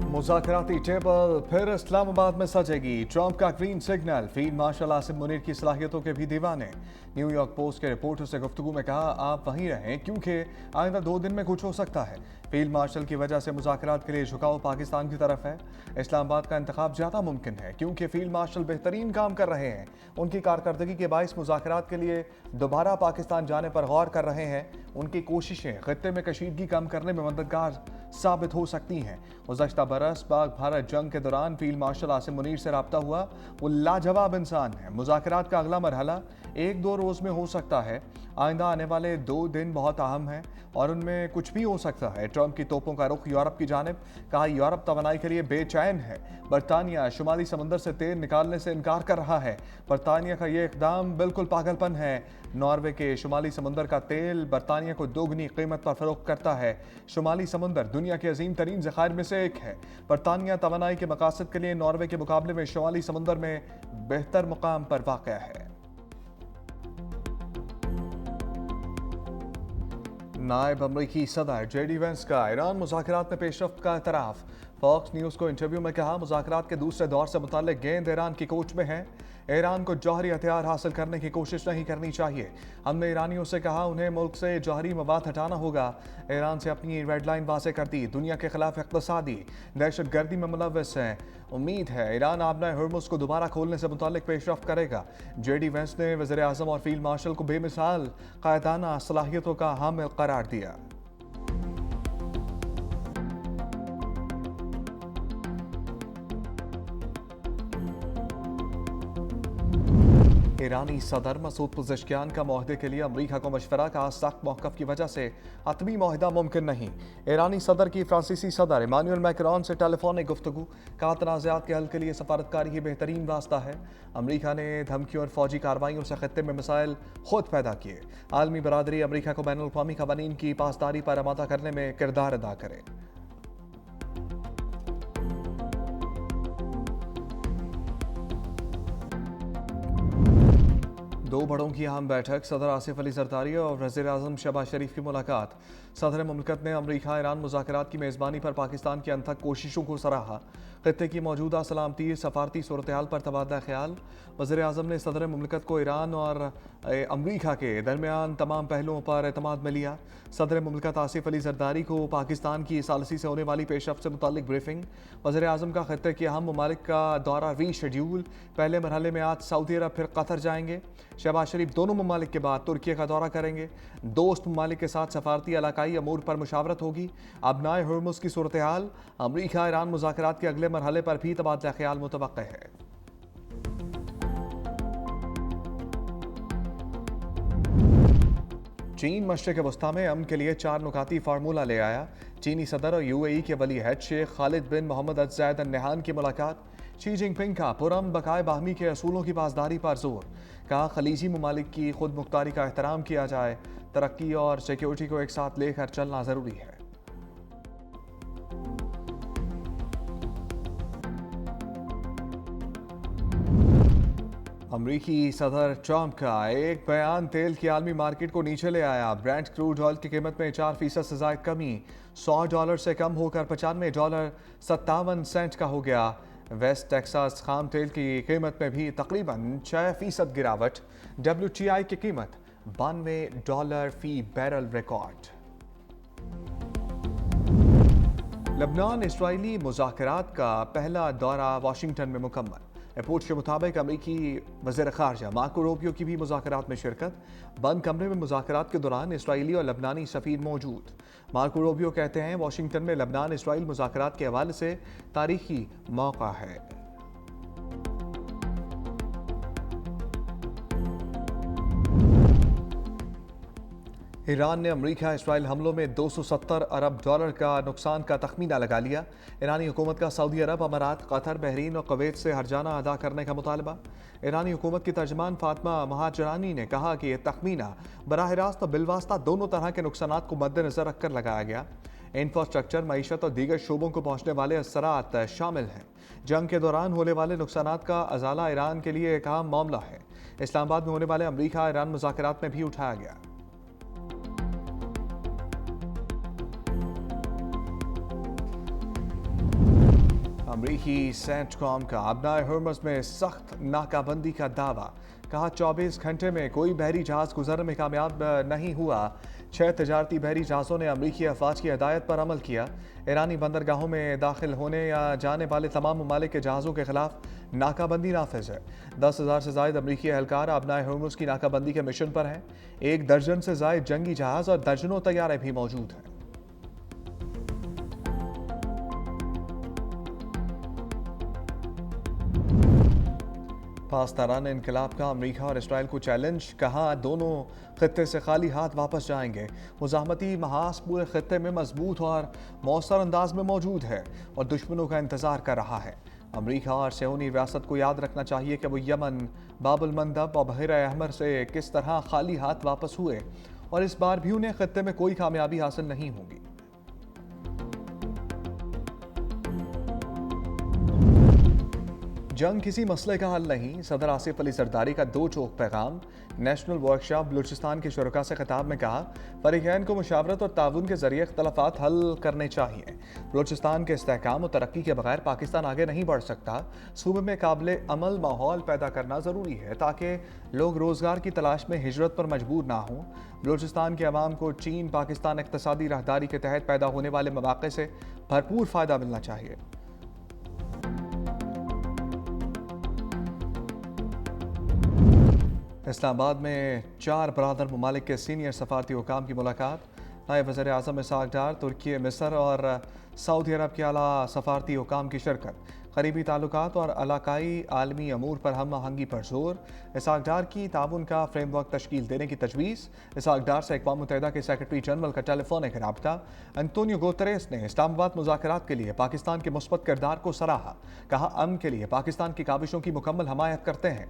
मुज़ाकराती table फिर इस्लामाबाद में सजेगी। Trump का green signal. Field marshal Asim Munir की सलाहियतों के भी दीवाने। न्यूयॉर्क पोस्ट के रिपोर्टर से गुफ्तगू में कहा, आप वहीं रहें क्योंकि आइंदा 2 दिन में कुछ हो सकता है। फील्ड मार्शल की वजह से मुज़ाकरात के लिए झुकाव पाकिस्तान की तरफ है। इस्लामाबाद का इंतखाब ज़्यादा मुमकिन है क्योंकि फील्ड मार्शल बेहतरीन काम कर रहे हैं। उनकी कारकर्दगी के बाइस मुज़ाकरात के लिए दोबारा पाकिस्तान जाने पर गौर कर रहे हैं। उनकी कोशिशें खित्ते में कशीदगी कम करने में मददगार साबित हो सकती हैं। गुज़श्ता बरस पाक भारत जंग के दौरान फील्ड मार्शल आसिम मुनीर से रब्ता हुआ। वो लाजवाब इंसान है। मुज़ाकरात का अगला मरहला 1-2 रोज़ में हो सकता है। आइंदा आने वाले 2 दिन बहुत अहम हैं और उनमें कुछ भी हो सकता है। ट्रंप की तोपों का रुख यूरोप की जानिब। कहा, यूरोप तवानाई के लिए बेचैन है। बरतानिया शुमाली समंदर से तेल निकालने से इनकार कर रहा है। बरतानिया का ये इकदाम बिल्कुल पागलपन है। नॉर्वे के शुमाली समंदर का तेल बरतानिया को दोगुनी कीमत पर फरोख्त करता है। शुमाली समंदर दुनिया के अजीम तरीन ज़खायर में से एक है। बरतानिया तवानाई के मकासद के लिए नॉर्वे के मुकाबले में शुमाली समंदर में बेहतर मुकाम पर वाक़ है। नायब अमरीकी सदर जेडी वेंस का ईरान मुज़ाकरात में पेशरफ्त का एतराफ़। फॉक्स न्यूज़ को इंटरव्यू में कहा, मुज़ाकरात के दूसरे दौर से मुताल्लिक़ गेंद ईरान की कोच में है। ईरान को जौहरी हथियार हासिल करने की कोशिश नहीं करनी चाहिए। हमने ईरानियों से कहा उन्हें मुल्क से जौहरी मवाद हटाना होगा। ईरान से अपनी रेड लाइन वाज़े कर दी। दुनिया के खिलाफ इक़्तिसादी दहशत गर्दी में मुलव्वस हैं। उम्मीद है ईरान आबना हर्मुज़ को दोबारा खोलने से मुताल्लिक़ पेशरफ्त करेगा। जेडी वेंस ने वज़ीर आज़म और फील्ड मार्शल को बेमिसाल क़ायदाना सलाहियतों का हामिल करार दिया। ईरानी सदर मसूद पुज़ेशकियान का मुआहदे के लिए अमरीका को मशवरा का सख्त मौक़िफ़ की वजह से हतमी मुआहदा मुमकिन नहीं। ईरानी सदर की फ्रांसीसी सदर इमानुएल मैक्रोन से टेलीफोनिक गुफ्तगू। कहा, तनाज़ात के हल के लिए सफारतकारी ही बेहतरीन रास्ता है। अमरीका ने धमकियों और फौजी कार्रवाइयों से खत्ते में मिसाइल खुद पैदा किए। आलमी बरादरी अमरीका को बैनुल अक़वामी क़वानीन की पासदारी पर आमादा करने में किरदार अदा करे। दो बड़ों की अहम बैठक। सदर आसिफ अली जरदारी और वज़ीर आज़म शहबाज शरीफ की मुलाकात। सदर मुमलिकत ने अमरीका ईरान मुज़ाकरात की मेज़बानी पर पाकिस्तान की अनथक कोशिशों को सराहा। खित्ते की मौजूदा सलामती सफारती सूरत हाल पर तबादला ख्याल। वज़ीर आज़म ने सदर मुमलिकत को ईरान और अमरीका के दरमियान तमाम पहलुओं पर एतमाद में लिया। सदर मुमलिकत आसिफ अली जरदारी को पाकिस्तान की सालसी से होने वाली पेशरफ्त से मुताल्लिक़ ब्रीफिंग। वज़ीर आज़म का खित्ते के अहम ममालिक का दौरा रीशेड्यूल। पहले मरहले में आज सऊदी अरब फिर कतर जाएंगे। शहबाज शरीफ दोनों ममालिक के बाद तुर्की का दौरा करेंगे। दोस्त ममालिक के साथ सफारती इलाकाई अमूर पर मुशावरत होगी। अबनाए हर्मुज़ की सूरत हाल। अमरीका ईरान मुज़ाकरात के अगले मरहले पर भी तबादला ख्याल मुतवक्किल है। चीन मशरिक़ वस्ता में अमन के लिए 4 नुकाती फार्मूला ले आया। चीनी सदर और यूएई के वली अहद शेख खालिद बिन मोहम्मद अल ज़ायद अल नहान की मुलाकात। शी जिनपिंग का पुरअमन बकाए बाहमी के असूलों की पासदारी पर जोर। कहा, खलीजी ममालिक की खुद मुख्तारी का एहतराम किया जाए। तरक्की और सिक्योरिटी को एक साथ लेकर चलना ज़रूरी है। अमरीकी सदर ट्रंप का एक बयान तेल की आलमी मार्केट को नीचे ले आया। ब्रेंट क्रूड ऑयल की कीमत में 4% से ज़ायद कमी। $100 से कम होकर $95.57 का हो गया। वेस्ट टेक्सास खाम तेल की कीमत में भी तकरीबन 6% गिरावट। WTI की कीमत $92 फी बैरल रिकॉर्ड। लबनान इसराइली मुज़ाकरात का पहला दौरा वाशिंगटन में मुकम्मल। रिपोर्ट के मुताबिक अमरीकी वज़ीर ख़ारजा मार्को रूबियो की भी मुज़ाकरात में शिरकत। बंद कमरे में मुज़ाकरात के दौरान इसराइली और लबनानी सफ़ीर मौजूद। मार्को रूबियो कहते हैं, वाशिंगटन में लबनान इसराइल मुज़ाकरात के हवाले से तारीखी मौका है। ईरान ने अमरीका इसराइल हमलों में $270 अरब का नुकसान का तखमीना लगा लिया। ईरानी हुकूमत का सऊदी अरब, अमारात, कतर, बहरीन और कुवैत से हर्जाना अदा करने का मुतालबा। ईरानी हुकूमत की तर्जमान फातिमा महाजरानी ने कहा कि यह तखमीना बराह रास्त और बिलवास्ता दोनों तरह के नुकसानात को मद्देनजर रखकर लगाया गया। इंफ्रास्ट्रक्चर, मईशत और दीगर शोबों को पहुँचने वाले असरात शामिल हैं। जंग के दौरान होने वाले नुकसानात का अजाला ईरान के लिए एक अहम मामला है। इस्लामाबाद में होने वाले अमरीका ईरान मुज़ाकरात में भी उठाया गया। امریکی سینٹ کام کا ابنائے ہرمز میں سخت ناکابندی کا دعویٰ، کہا 24 گھنٹے میں کوئی بحری جہاز گزرنے میں کامیاب نہیں ہوا۔ 6 تجارتی بحری جہازوں نے امریکی افواج کی ہدایت پر عمل کیا۔ ایرانی بندرگاہوں میں داخل ہونے یا جانے والے تمام ممالک کے جہازوں کے خلاف ناکابندی نافذ ہے۔ 10,000 سے زائد امریکی اہلکار ابنائے ہرمز کی ناکابندی کے مشن پر ہیں۔ 1 درجن سے زائد جنگی جہاز اور درجنوں طیارے بھی موجود ہیں۔ پاسداران انقلاب کا امریکہ اور اسرائیل کو چیلنج، کہا دونوں خطے سے خالی ہاتھ واپس جائیں گے۔ مزاحمتی محاذ پورے خطے میں مضبوط اور مؤثر انداز میں موجود ہے اور دشمنوں کا انتظار کر رہا ہے۔ امریکہ اور صہیونی ریاست کو یاد رکھنا چاہیے کہ وہ یمن، باب المندب اور بحیرہ احمر سے کس طرح خالی ہاتھ واپس ہوئے اور اس بار بھی انہیں خطے میں کوئی کامیابی حاصل نہیں ہوگی۔ جنگ کسی مسئلے کا حل نہیں، صدر آصف علی زرداری کا 2 ٹوک پیغام۔ نیشنل ورکشاپ بلوچستان کے شرکاء سے خطاب میں کہا، فریقین کو مشاورت اور تعاون کے ذریعے اختلافات حل کرنے چاہیے۔ بلوچستان کے استحکام اور ترقی کے بغیر پاکستان آگے نہیں بڑھ سکتا۔ صوبے میں قابل عمل ماحول پیدا کرنا ضروری ہے تاکہ لوگ روزگار کی تلاش میں ہجرت پر مجبور نہ ہوں۔ بلوچستان کے عوام کو چین پاکستان اقتصادی راہداری کے تحت پیدا ہونے والے مواقع سے بھرپور فائدہ ملنا چاہیے۔ اسلام آباد میں 4 برادر ممالک کے سینئر سفارتی حکام کی ملاقات۔ نائب وزیر اعظم اسحاق ڈار، ترکی، مصر اور سعودی عرب کے اعلیٰ سفارتی حکام کی شرکت۔ قریبی تعلقات اور علاقائی عالمی امور پر ہم آہنگی پر زور۔ اسحاق ڈار کی تعاون کا فریم ورک تشکیل دینے کی تجویز۔ اسحاق ڈار سے اقوام متحدہ کے سیکرٹری جنرل کا ٹیلی فونک رابطہ۔ انتونیو گوتریس نے اسلام آباد مذاکرات کے لیے پاکستان کے مثبت کردار کو سراہا، کہا امن کے لیے پاکستان کی کاوشوں کی مکمل حمایت کرتے ہیں۔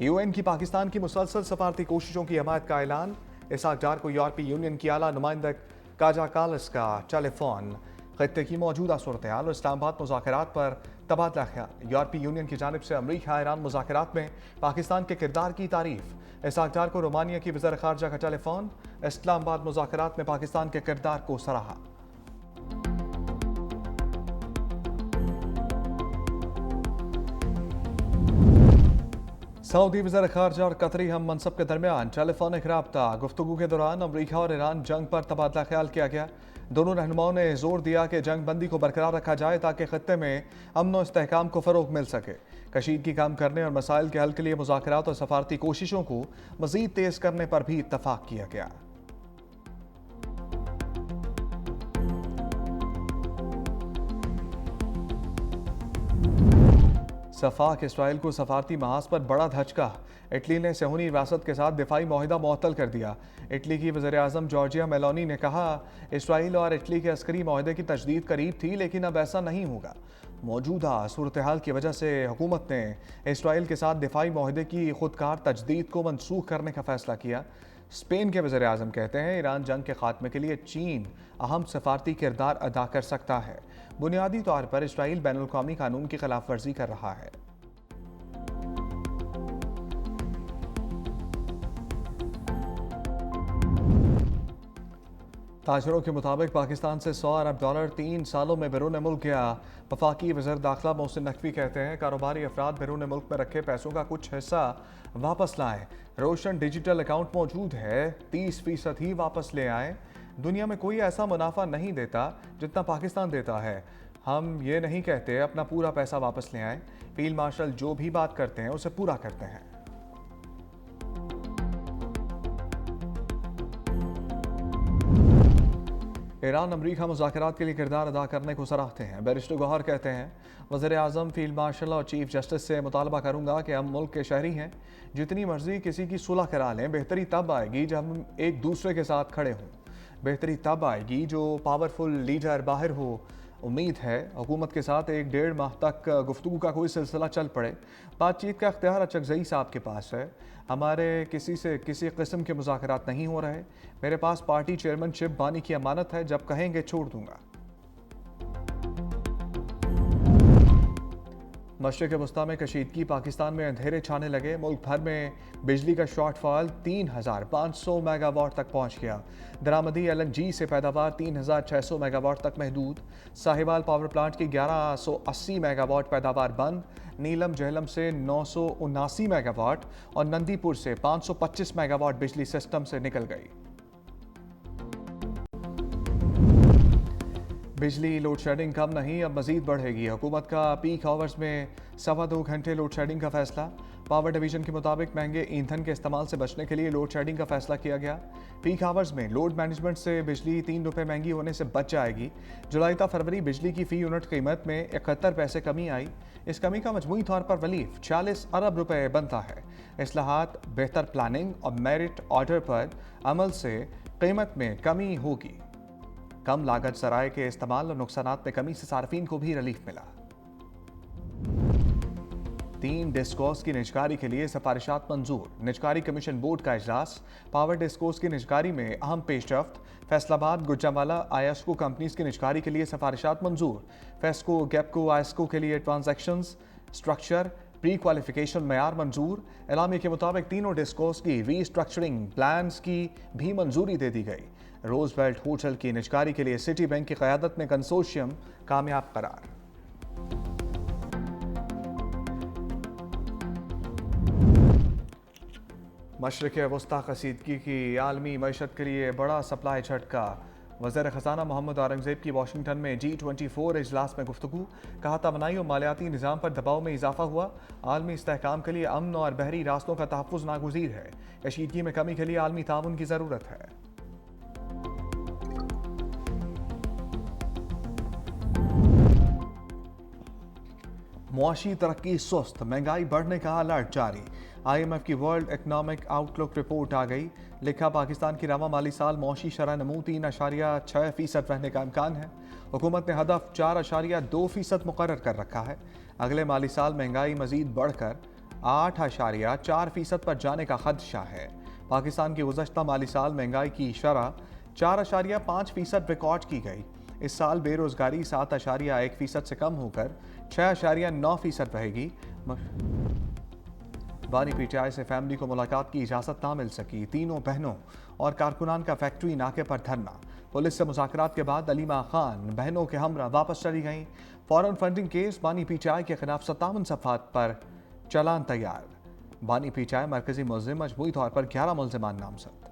UN کی پاکستان کی مسلسل سفارتی کوششوں کی حمایت کا اعلان۔ اسحاق ڈار کو یورپی یونین کی اعلیٰ نمائندہ کاجا کالس کا ٹیلی فون۔ خطے کی موجودہ صورتحال اور اسلام آباد مذاکرات پر تبادلہ خیال۔ یورپی یونین کی جانب سے امریکہ ایران مذاکرات میں پاکستان کے کردار کی تعریف۔ اسحاق ڈار کو رومانیہ کی وزیر خارجہ کا ٹیلی فون۔ اسلام آباد مذاکرات میں پاکستان کے کردار کو سراہا۔ سعودی وزیر خارجہ اور قطری ہم منصب کے درمیان ٹیلی فونک رابطہ۔ گفتگو کے دوران امریکہ اور ایران جنگ پر تبادلہ خیال کیا گیا۔ دونوں رہنماؤں نے زور دیا کہ جنگ بندی کو برقرار رکھا جائے تاکہ خطے میں امن و استحکام کو فروغ مل سکے۔ کشیدگی کم کرنے اور مسائل کے حل کے لیے مذاکرات اور سفارتی کوششوں کو مزید تیز کرنے پر بھی اتفاق کیا گیا۔ صفاق اسرائیل کو سفارتی محاذ پر بڑا دھچکا۔ اٹلی نے صہیونی ریاست کے ساتھ دفاعی معاہدہ معطل کر دیا۔ اٹلی کی وزیر اعظم جارجیا میلونی نے کہا، اسرائیل اور اٹلی کے عسکری معاہدے کی تجدید قریب تھی لیکن اب ایسا نہیں ہوگا۔ موجودہ صورتحال کی وجہ سے حکومت نے اسرائیل کے ساتھ دفاعی معاہدے کی خودکار تجدید کو منسوخ کرنے کا فیصلہ کیا۔ اسپین کے وزیر اعظم کہتے ہیں، ایران جنگ کے خاتمے کے لیے چین اہم سفارتی کردار ادا کر سکتا ہے۔ بنیادی طور پر اسرائیل بین الاقوامی قانون کی خلاف ورزی کر رہا ہے۔ تاجروں کے مطابق پاکستان سے $100 ارب 3 سالوں میں بیرون ملک گیا۔ وفاقی وزیر داخلہ محسن نقوی کہتے ہیں، کاروباری افراد بیرون ملک میں رکھے پیسوں کا کچھ حصہ واپس لائیں۔ روشن ڈیجیٹل اکاؤنٹ موجود ہے، 30% ہی واپس لے آئیں۔ دنیا میں کوئی ایسا منافع نہیں دیتا جتنا پاکستان دیتا ہے۔ ہم یہ نہیں کہتے اپنا پورا پیسہ واپس لے آئیں۔ فیلڈ مارشل جو بھی بات کرتے ہیں اسے پورا کرتے ہیں۔ ایران امریکہ مذاکرات کے لیے کردار ادا کرنے کو سراہتے ہیں۔ بیرسٹر گوہر کہتے ہیں، وزیر اعظم، فیلڈ مارشل اور چیف جسٹس سے مطالبہ کروں گا کہ ہم ملک کے شہری ہیں، جتنی مرضی کسی کی صلح کرا لیں، بہتری تب آئے گی جب ہم ایک دوسرے کے ساتھ کھڑے ہوں۔ بہتری تب آئے گی جو پاورفل لیڈر باہر ہو۔ امید ہے حکومت کے ساتھ 1-1.5 ماہ تک گفتگو کا کوئی سلسلہ چل پڑے۔ بات چیت کا اختیار اچکزئی صاحب کے پاس ہے۔ ہمارے کسی سے کسی قسم کے مذاکرات نہیں ہو رہے۔ میرے پاس پارٹی چیئرمین شپ بانی کی امانت ہے، جب کہیں گے چھوڑ دوں گا۔ मशरक़ वस्ती में कशीदगी, पाकिस्तान में अंधेरे छाने लगे। मुल्क भर में बिजली का शॉर्ट फॉल 3,500 मेगावाट तक पहुंच गया। दरामदी LNG से पैदावार 3,600 मेगावाट तक महदूद। साहिवाल पावर प्लांट की 1180 मेगावाट पैदावार बंद। नीलम जहलम से 979 मेगावाट और नंदीपुर से 525 मेगावाट बिजली सिस्टम से निकल गई। बिजली लोड शेडिंग कम नहीं, अब मजीद बढ़ेगी। हुकूमत का पीक आवर्स में 2.25 घंटे लोड शेडिंग का फैसला। पावर डिवीजन के मुताबिक महंगे ईंधन के इस्तेमाल से बचने के लिए लोड शेडिंग का फैसला किया गया। पीक आवर्स में लोड मैनेजमेंट से बिजली 3 रुपये महंगी होने से बच जाएगी। जुलाई ta फरवरी बिजली की फ़ी यूनिट कीमत में 71 पैसे कमी आई। इस कमी का मजमूई तौर पर वलीफ 40 अरब रुपए बनता है। इस्लाहात, बेहतर प्लानिंग और मेरिट ऑर्डर पर अमल से कीमत में कमी होगी। कम लागत सराय के इस्तेमाल और नुकसानात में कमी से सार्फिन को भी रिलीफ मिला। 3 डिस्कोर्स की निजकारी के लिए सिफारिशात मंजूर। निजकारी कमीशन बोर्ड का इजलास। पावर डिस्कोर्स की निजकारी में अहम पेशरफ्त। फैसलाबाद, गुजरांवाला, आयस्को कंपनीज की निजकारी के लिए सिफारिशात मंजूर। फेस्को, गैपको, आयस्को के लिए ट्रांजैक्शंस, स्ट्रक्चर, प्री क्वालिफिकेशन मयार मंजूर। एलामी के मुताबिक तीनों डिस्कोर्स की रीस्ट्रक्चरिंग प्लान्स की भी मंजूरी दे दी गई। रोजवेल्ट होटल की निजकारी के लिए सिटी बैंक की क़यादत में कंसोर्शियम कामयाब करार। मशरक़ वस्ती कसीदगी की आलमी मईशत के लिए बड़ा सप्लाई झटका। वज़ीर ख़ज़ाना मोहम्मद औरंगज़ेब की वाशिंगटन में G24 इजलास में गुफ्तगू। कहा, तवानाई और मालियाती निज़ाम पर दबाव में इजाफा हुआ। आलमी इस्तेहकाम के लिए अमन और बहरी रास्तों का तहफ़्फ़ुज़ नागुज़ीर है। कशीदगी में कमी के लिए आलमी ताउन की ज़रूरत है। मुआशी तरक्की सुस्त, महंगाई बढ़ने का अलर्ट जारी। IMF की वर्ल्ड इकनॉमिक आउटलुक रिपोर्ट आ गई। लिखा, पाकिस्तान की रवा माली साल मुआशी शरह नमू 3.6% रहने का इम्कान है। हुकूमत ने हदफ 4.2% मुकर्रर कर रखा है। अगले माली साल महंगाई मजीद बढ़कर 8.4% पर जाने का खदशा है। पाकिस्तान की गुज़श्ता माली साल महंगाई की शरह 4.5% रिकॉर्ड की गई। इस साल बेरोजगारी 7.1% से कम होकर 6.9% रहेगी। बानी PTI से फैमिली को मुलाकात की इजाज़त ना मिल सकी। तीनों बहनों और कारकुनान का फैक्ट्री नाके पर धरना। पुलिस से मुज़ाकरात के बाद अलीमा खान बहनों के हमरा वापस चली गईं। फॉरेन फंडिंग केस बानी PTI के खिलाफ 57 सफ़ात पर चालान तैयार। बानी PTI मरकजी मुल्ज़िम, मजमूई तौर पर 11 मुल्ज़िमान नामज़द।